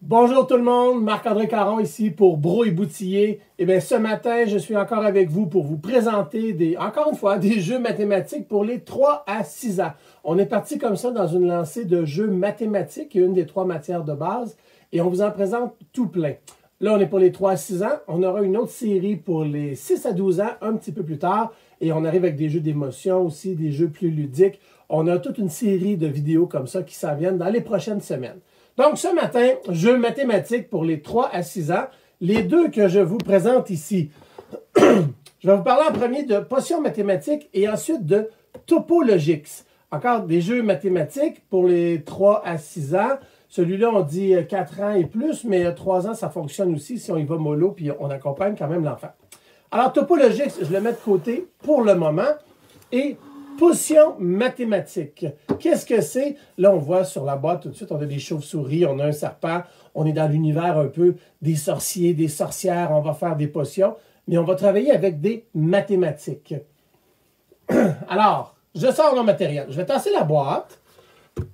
Bonjour tout le monde, Marc-André Caron ici pour Bro et Boutillier. Et bien ce matin, je suis encore avec vous pour vous présenter encore une fois des jeux mathématiques pour les 3 à 6 ans. On est parti comme ça dans une lancée de jeux mathématiques, qui est une des 3 matières de base, et on vous en présente tout plein. Là, on est pour les 3 à 6 ans. On aura une autre série pour les 6 à 12 ans un petit peu plus tard. Et on arrive avec des jeux d'émotion aussi, des jeux plus ludiques. On a toute une série de vidéos comme ça qui s'en viennent dans les prochaines semaines. Donc, ce matin, jeux mathématiques pour les 3 à 6 ans. Les deux que je vous présente ici. Je vais vous parler en premier de potions mathématiques et ensuite de Topologix. Encore des jeux mathématiques pour les 3 à 6 ans. Celui-là, on dit 4 ans et plus, mais 3 ans, ça fonctionne aussi si on y va mollo, puis on accompagne quand même l'enfant. Alors, Topologix, je le mets de côté pour le moment. Et potions mathématiques. Qu'est-ce que c'est? Là, on voit sur la boîte tout de suite, on a des chauves-souris, on a un serpent. On est dans l'univers un peu des sorciers, des sorcières. On va faire des potions, mais on va travailler avec des mathématiques. Alors, je sors mon matériel. Je vais tasser la boîte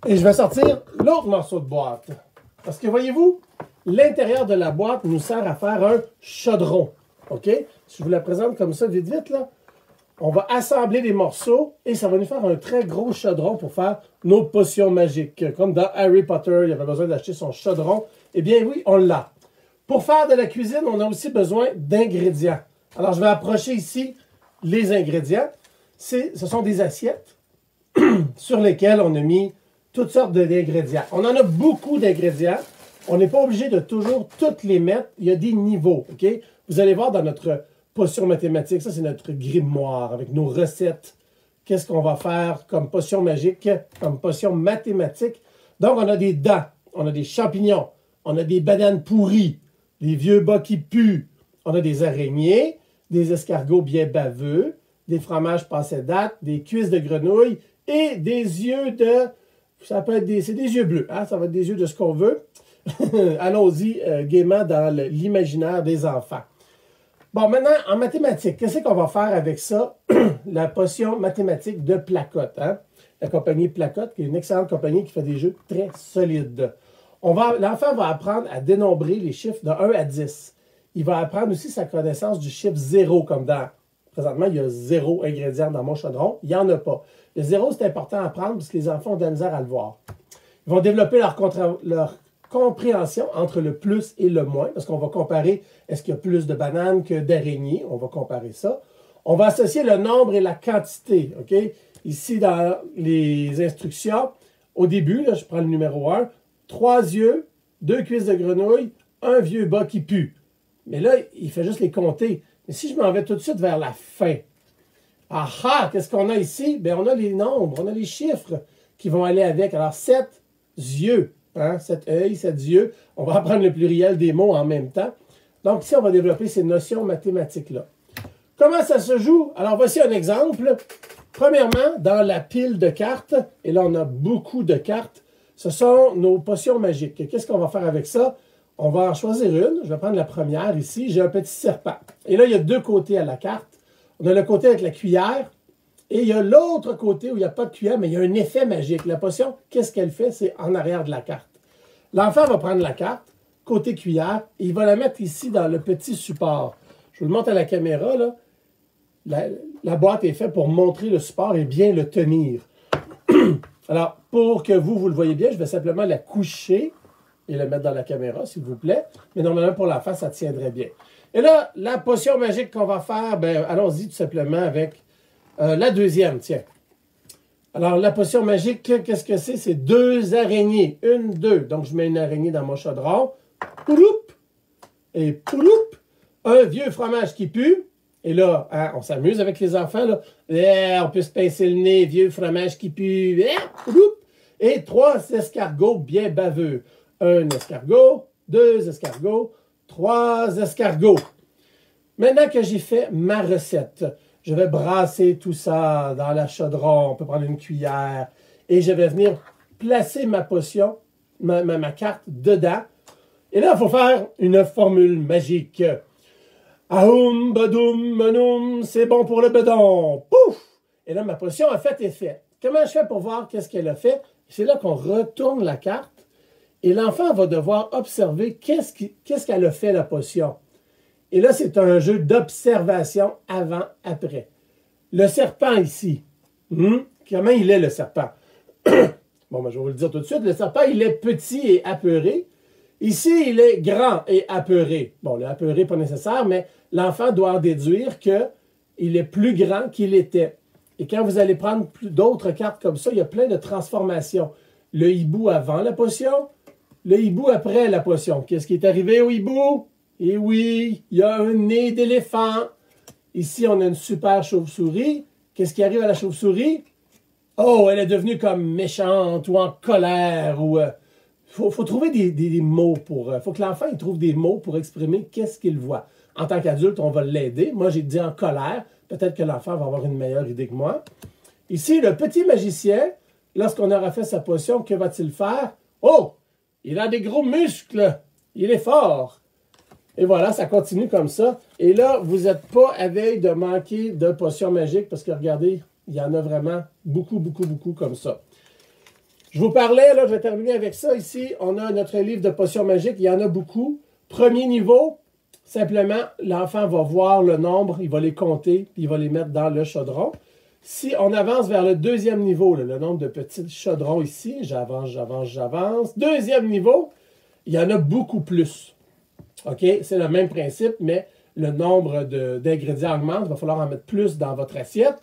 et je vais sortir l'autre morceau de boîte. Parce que, voyez-vous, l'intérieur de la boîte nous sert à faire un chaudron. OK? Si je vous la présente comme ça, vite, vite, là. On va assembler les morceaux et ça va nous faire un très gros chaudron pour faire nos potions magiques. Comme dans Harry Potter, il avait besoin d'acheter son chaudron. Eh bien oui, on l'a. Pour faire de la cuisine, on a aussi besoin d'ingrédients. Alors, je vais approcher ici les ingrédients. Ce sont des assiettes sur lesquelles on a mis toutes sortes d'ingrédients. On en a beaucoup d'ingrédients. On n'est pas obligé de toujours toutes les mettre. Il y a des niveaux. OK? Vous allez voir dans notre potion mathématique, ça c'est notre grimoire avec nos recettes. Qu'est-ce qu'on va faire comme potion magique, comme potion mathématique? Donc on a des dents, on a des champignons, on a des bananes pourries, des vieux bas qui puent, on a des araignées, des escargots bien baveux, des fromages passés date, des cuisses de grenouille et des yeux de... Ça peut être c'est des yeux bleus, hein? Ça va être des yeux de ce qu'on veut. Allons-y gaiement dans l'imaginaire des enfants. Bon, maintenant, en mathématiques, qu'est-ce qu'on va faire avec ça? La potion mathématique de Placote. Hein? La compagnie Placote, qui est une excellente compagnie qui fait des jeux très solides. L'enfant va apprendre à dénombrer les chiffres de 1 à 10. Il va apprendre aussi sa connaissance du chiffre 0, comme dans... Présentement, il y a 0 ingrédient dans mon chaudron. Il n'y en a pas. Le 0, c'est important à apprendre parce que les enfants ont de la misère à le voir. Ils vont développer leur compréhension entre le plus et le moins, parce qu'on va comparer, est-ce qu'il y a plus de bananes que d'araignées? On va comparer ça. On va associer le nombre et la quantité. OK? Ici, dans les instructions, au début, là, je prends le numéro 1, 3 yeux, 2 cuisses de grenouille, un vieux bas qui pue. Mais là, il fait juste les compter. Mais si je m'en vais tout de suite vers la fin, ah! Qu'est-ce qu'on a ici? Bien, on a les nombres, on a les chiffres qui vont aller avec. Alors, 7 yeux. Hein, 7 œils, 7 yeux. On va apprendre le pluriel des mots en même temps. Donc, ici, on va développer ces notions mathématiques-là. Comment ça se joue? Alors, voici un exemple. Premièrement, dans la pile de cartes, et là, on a beaucoup de cartes, ce sont nos potions magiques. Qu'est-ce qu'on va faire avec ça? On va en choisir une. Je vais prendre la première ici. J'ai un petit serpent. Et là, il y a 2 côtés à la carte. On a le côté avec la cuillère. Et il y a l'autre côté où il n'y a pas de cuillère, mais il y a un effet magique. La potion, qu'est-ce qu'elle fait? C'est en arrière de la carte. L'enfant va prendre la carte, côté cuillère, et il va la mettre ici dans le petit support. Je vous le montre à la caméra, là. La boîte est faite pour montrer le support et bien le tenir. Alors, pour que vous le voyez bien, je vais simplement la coucher et la mettre dans la caméra, s'il vous plaît. Mais normalement, pour l'enfant, ça tiendrait bien. Et là, la potion magique qu'on va faire, ben, allons-y tout simplement avec... la deuxième, tiens. Alors, la potion magique, qu'est-ce que c'est? C'est 2 araignées. 1, 2. Donc, je mets une araignée dans mon chaudron. Pouloup! Et pouloup! Un vieux fromage qui pue. Et là, hein, on s'amuse avec les enfants. Là. On peut se pincer le nez. Vieux fromage qui pue. Pouloup! Et 3 escargots bien baveux. 1 escargot, 2 escargots, 3 escargots. Maintenant que j'ai fait ma recette, je vais brasser tout ça dans la chaudron. On peut prendre une cuillère. Et je vais venir placer ma potion, ma carte dedans. Et là, il faut faire une formule magique. Aoum, badoum, manoum, c'est bon pour le bedon. Pouf! Et là, ma potion a fait effet. Comment je fais pour voir qu'est-ce qu'elle a fait? C'est là qu'on retourne la carte. Et l'enfant va devoir observer qu'est-ce qu'elle a fait, la potion. Et là, c'est un jeu d'observation avant-après. Le serpent ici, comment il est le serpent? Bon, ben, je vais vous le dire tout de suite. Le serpent, il est petit et apeuré. Ici, il est grand et apeuré. Bon, le apeuré, pas nécessaire, mais l'enfant doit en déduire qu'il est plus grand qu'il était. Et quand vous allez prendre d'autres cartes comme ça, il y a plein de transformations. Le hibou avant la potion, le hibou après la potion. Qu'est-ce qui est arrivé au hibou? Eh oui, il y a un nez d'éléphant. Ici, on a une super chauve-souris. Qu'est-ce qui arrive à la chauve-souris? Oh, elle est devenue comme méchante ou en colère. Ou faut trouver des mots pour... faut que l'enfant trouve des mots pour exprimer qu'est-ce qu'il voit. En tant qu'adulte, on va l'aider. Moi, j'ai dit en colère. Peut-être que l'enfant va avoir une meilleure idée que moi. Ici, le petit magicien, lorsqu'on aura fait sa potion, que va-t-il faire? Oh! Il a des gros muscles. Il est fort. Et voilà, ça continue comme ça. Et là, vous n'êtes pas à veille de manquer de potions magiques parce que regardez, il y en a vraiment beaucoup, beaucoup, beaucoup comme ça. Je vous parlais, là, je vais terminer avec ça ici. On a notre livre de potions magiques. Il y en a beaucoup. Premier niveau, simplement, l'enfant va voir le nombre, il va les compter, puis il va les mettre dans le chaudron. Si on avance vers le deuxième niveau, là, le nombre de petits chaudrons ici, j'avance, j'avance, j'avance. Deuxième niveau, il y en a beaucoup plus. OK? C'est le même principe, mais le nombre d'ingrédients augmente. Il va falloir en mettre plus dans votre assiette.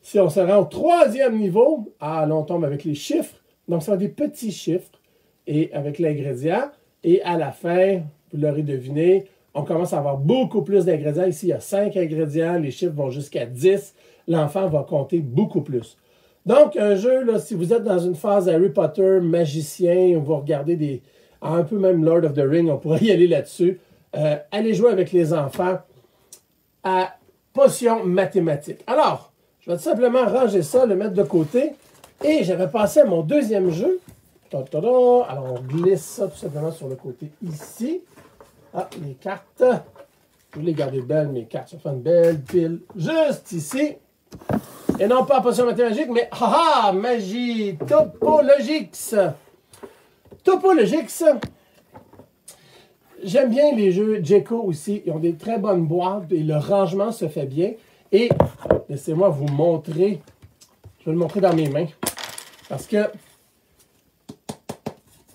Si on se rend au troisième niveau, là, on tombe avec les chiffres. Donc, ce sont des petits chiffres et avec l'ingrédient. Et à la fin, vous l'aurez deviné, on commence à avoir beaucoup plus d'ingrédients. Ici, il y a 5 ingrédients. Les chiffres vont jusqu'à 10. L'enfant va compter beaucoup plus. Donc, un jeu, là, si vous êtes dans une phase Harry Potter, magicien, vous regardez un peu même Lord of the Rings, on pourrait y aller là-dessus. Allez jouer avec les enfants à potions mathématiques. Alors, je vais tout simplement ranger ça, le mettre de côté. Et j'avais passé à mon deuxième jeu. Alors, on glisse ça tout simplement sur le côté ici. Ah, les cartes. Je voulais les garder belles, mes cartes. Ça fait une belle pile juste ici. Et non pas potion mathématique, mais magie Topologix. Topologix. J'aime bien les jeux Djeco aussi. Ils ont des très bonnes boîtes et le rangement se fait bien. Et laissez-moi vous montrer. Je vais le montrer dans mes mains. Parce que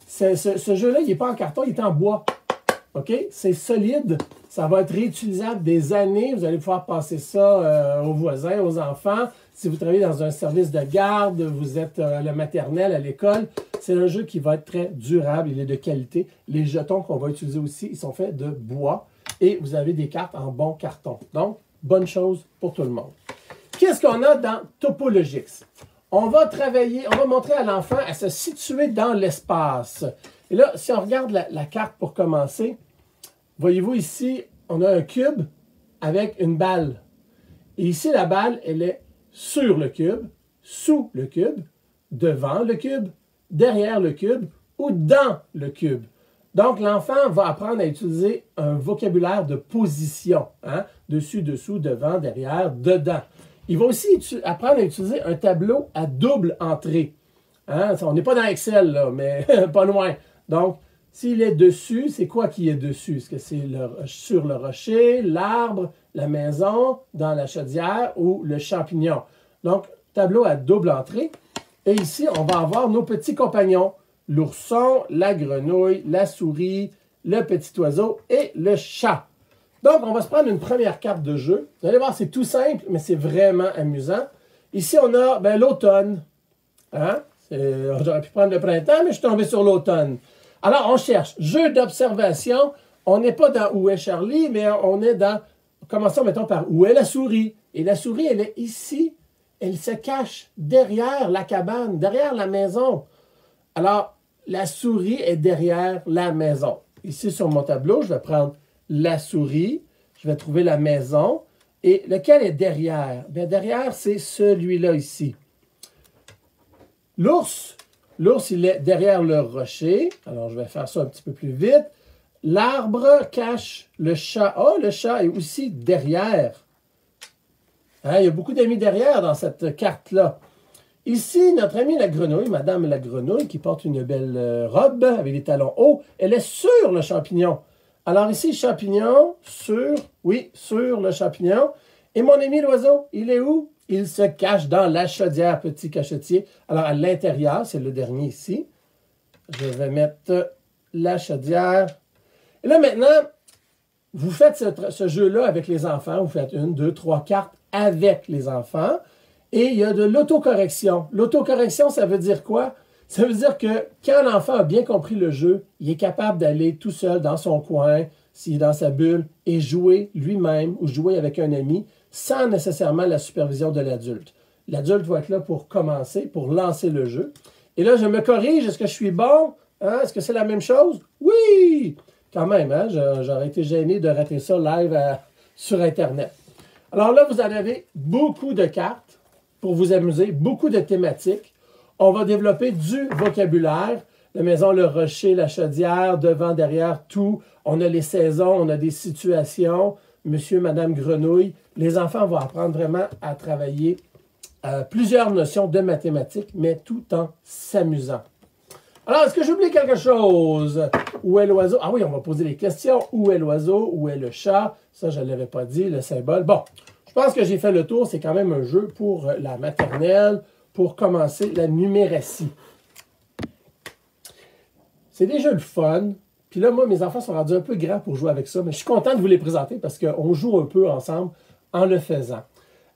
ce jeu-là, il n'est pas en carton, il est en bois. OK? C'est solide. Ça va être réutilisable des années. Vous allez pouvoir passer ça aux voisins, aux enfants. Si vous travaillez dans un service de garde, vous êtes à la maternelle, à l'école, c'est un jeu qui va être très durable. Il est de qualité. Les jetons qu'on va utiliser aussi, ils sont faits de bois. Et vous avez des cartes en bon carton. Donc, bonne chose pour tout le monde. Qu'est-ce qu'on a dans Topologix? On va travailler, on va montrer à l'enfant à se situer dans l'espace. Et là, si on regarde la carte pour commencer, voyez-vous ici, on a un cube avec une balle. Et ici, la balle, elle est sur le cube, sous le cube, devant le cube, derrière le cube ou dans le cube. Donc, l'enfant va apprendre à utiliser un vocabulaire de position. Hein? Dessus, dessous, devant, derrière, dedans. Il va aussi apprendre à utiliser un tableau à double entrée. Hein? On n'est pas dans Excel, là, mais pas loin. Donc, s'il est dessus, c'est quoi qui est dessus? Est-ce que c'est sur le rocher, l'arbre, la maison, dans la chaudière ou le champignon? Donc, tableau à double entrée. Et ici, on va avoir nos petits compagnons. L'ourson, la grenouille, la souris, le petit oiseau et le chat. Donc, on va se prendre une première carte de jeu. Vous allez voir, c'est tout simple, mais c'est vraiment amusant. Ici, on a l'automne. Hein? J'aurais pu prendre le printemps, mais je suis tombé sur l'automne. Alors, on cherche jeu d'observation. On n'est pas dans Où est Charlie, mais on est dans... Commençons, mettons, par Où est la souris? Et la souris, elle est ici. Elle se cache derrière la cabane, derrière la maison. Alors, la souris est derrière la maison. Ici, sur mon tableau, je vais prendre la souris. Je vais trouver la maison. Et lequel est derrière? Bien, derrière, c'est celui-là ici. L'ours. L'ours, il est derrière le rocher. Alors, je vais faire ça un petit peu plus vite. L'arbre cache le chat. Oh, le chat est aussi derrière. Hein, il y a beaucoup d'amis derrière dans cette carte-là. Ici, notre amie la grenouille, Madame la grenouille, qui porte une belle robe avec des talons hauts, elle est sur le champignon. Alors ici, champignon, oui, sur le champignon. Et mon ami l'oiseau, il est où? Il se cache dans la chaudière, petit cachetier. Alors à l'intérieur, c'est le dernier ici. Je vais mettre la chaudière. Et là maintenant, vous faites ce jeu-là avec les enfants. Vous faites 1, 2, 3 cartes avec les enfants. Et il y a de l'autocorrection. L'autocorrection, ça veut dire quoi? Ça veut dire que quand l'enfant a bien compris le jeu, il est capable d'aller tout seul dans son coin, s'il est dans sa bulle, et jouer lui-même ou jouer avec un ami sans nécessairement la supervision de l'adulte. L'adulte va être là pour commencer, pour lancer le jeu. Et là, je me corrige. Est-ce que je suis bon? Hein? Est-ce que c'est la même chose? Oui! Quand même, hein? J'aurais été gêné de rater ça live sur Internet. Alors là, vous en avez beaucoup de cartes pour vous amuser, beaucoup de thématiques. On va développer du vocabulaire. La maison, le rocher, la chaudière, devant, derrière, tout. On a les saisons, on a des situations. Monsieur, Madame Grenouille. Les enfants vont apprendre vraiment à travailler plusieurs notions de mathématiques, mais tout en s'amusant. Alors, est-ce que j'oublie quelque chose? Où est l'oiseau? Ah oui, on va poser les questions. Où est l'oiseau? Où est le chat? Ça, je ne l'avais pas dit, le symbole. Bon, je pense que j'ai fait le tour. C'est quand même un jeu pour la maternelle, pour commencer la numératie. C'est des jeux de fun. Puis là, moi, mes enfants sont rendus un peu grands pour jouer avec ça, mais je suis content de vous les présenter parce qu'on joue un peu ensemble en le faisant.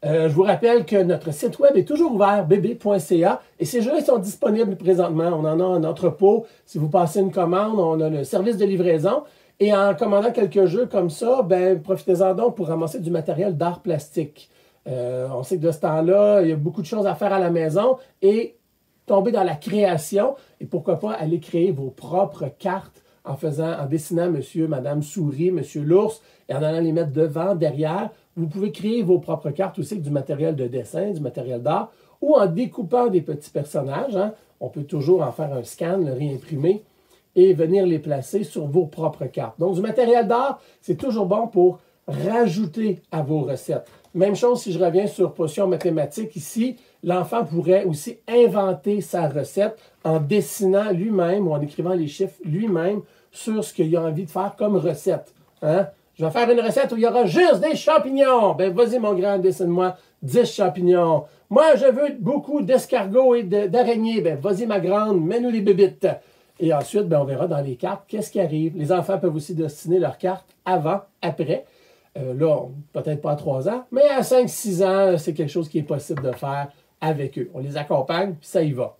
Je vous rappelle que notre site web est toujours ouvert, bb.ca, et ces jeux sont disponibles présentement. On en a en entrepôt. Si vous passez une commande, on a le service de livraison. Et en commandant quelques jeux comme ça, ben, profitez-en donc pour ramasser du matériel d'art plastique. On sait que de ce temps-là, il y a beaucoup de choses à faire à la maison et tomber dans la création. Et pourquoi pas aller créer vos propres cartes en dessinant Monsieur, Madame Souris, Monsieur l'ours, et en allant les mettre devant, derrière. Vous pouvez créer vos propres cartes aussi avec du matériel de dessin, du matériel d'art, ou en découpant des petits personnages. Hein. On peut toujours en faire un scan, le réimprimer, et venir les placer sur vos propres cartes. Donc, du matériel d'art, c'est toujours bon pour rajouter à vos recettes. Même chose si je reviens sur potion mathématique ici, l'enfant pourrait aussi inventer sa recette en dessinant lui-même ou en écrivant les chiffres lui-même sur ce qu'il a envie de faire comme recette. Hein? Je vais faire une recette où il y aura juste des champignons. Ben, vas-y, mon grand, dessine-moi 10 champignons. Moi, je veux beaucoup d'escargots et d'araignées. Ben, vas-y, ma grande, mets-nous les bébites. Et ensuite, ben, on verra dans les cartes qu'est-ce qui arrive. Les enfants peuvent aussi dessiner leurs cartes avant, après. Là, peut-être pas à 3 ans, mais à 5-6 ans, c'est quelque chose qui est possible de faire avec eux. On les accompagne, puis ça y va.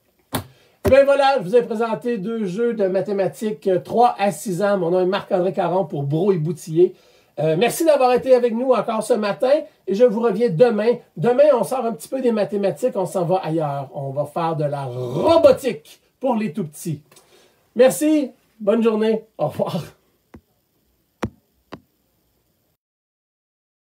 Et bien voilà, je vous ai présenté 2 jeux de mathématiques 3 à 6 ans. Mon nom est Marc-André Caron pour Bro et Boutillier. Merci d'avoir été avec nous encore ce matin et je vous reviens demain. Demain, on sort un petit peu des mathématiques, on s'en va ailleurs. On va faire de la robotique pour les tout-petits. Merci, bonne journée, au revoir.